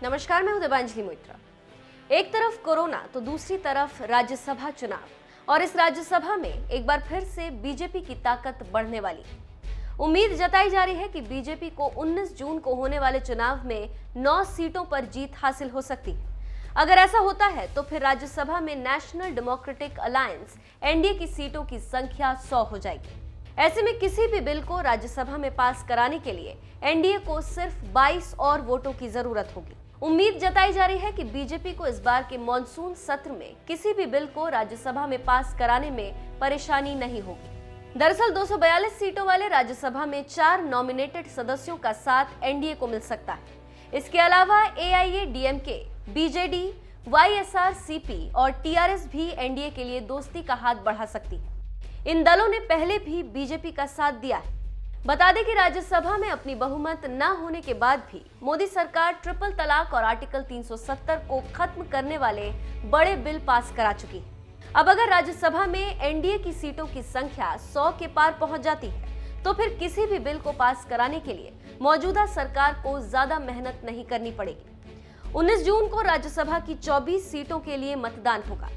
नमस्कार, मैं हूं देवांजलि मोइत्रा। एक तरफ कोरोना तो दूसरी तरफ राज्यसभा चुनाव, और इस राज्यसभा में एक बार फिर से बीजेपी की ताकत बढ़ने वाली। उम्मीद जताई जा रही है कि बीजेपी को 19 जून को होने वाले चुनाव में 9 सीटों पर जीत हासिल हो सकती है। अगर ऐसा होता है तो फिर राज्यसभा में नेशनल डेमोक्रेटिक अलायंस एनडीए की सीटों की संख्या 100 हो जाएगी। ऐसे में किसी भी बिल को राज्यसभा में पास कराने के लिए एनडीए को सिर्फ 22 और वोटों की जरूरत होगी। उम्मीद जताई जा रही है कि बीजेपी को इस बार के मॉनसून सत्र में किसी भी बिल को राज्यसभा में पास कराने में परेशानी नहीं होगी। दरअसल 242 सीटों वाले राज्यसभा में 4 नॉमिनेटेड सदस्यों का साथ एनडीए को मिल सकता है। इसके अलावा एआईएडीएमके, बीजेडी, वाईएसआरसीपी और टीआरएस भी एनडीए के लिए दोस्ती का हाथ बढ़ा सकती है। इन दलों ने पहले भी बीजेपी का साथ दिया है। बता दें कि राज्यसभा में अपनी बहुमत न होने के बाद भी मोदी सरकार ट्रिपल तलाक और आर्टिकल 370 को खत्म करने वाले बड़े बिल पास करा चुकी है। अब अगर राज्यसभा में एनडीए की सीटों की संख्या 100 के पार पहुंच जाती है तो फिर किसी भी बिल को पास कराने के लिए मौजूदा सरकार को ज्यादा मेहनत नहीं करनी पड़ेगी। 19 जून को राज्यसभा की 24 सीटों के लिए मतदान होगा।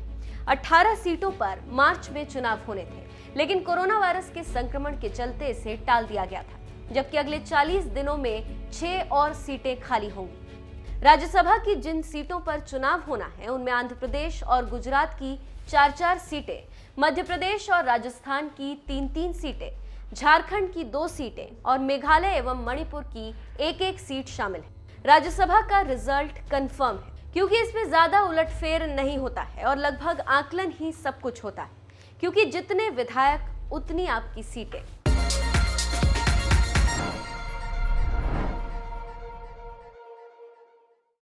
18 सीटों पर मार्च में चुनाव होने थे, लेकिन कोरोना वायरस के संक्रमण के चलते इसे टाल दिया गया था, जबकि अगले 40 दिनों में 6 और सीटें खाली होंगी। राज्यसभा की जिन सीटों पर चुनाव होना है उनमें आंध्र प्रदेश और गुजरात की 4-4 सीटें, मध्य प्रदेश और राजस्थान की 3-3 सीटें, झारखंड की 2 सीटें और मेघालय एवं मणिपुर की 1-1 सीट शामिल है। राज्यसभा का रिजल्ट कंफर्म है, क्योंकि इसमें ज्यादा उलटफेर नहीं होता है और लगभग आकलन ही सब कुछ होता है, क्योंकि जितने विधायक उतनी आपकी सीटें।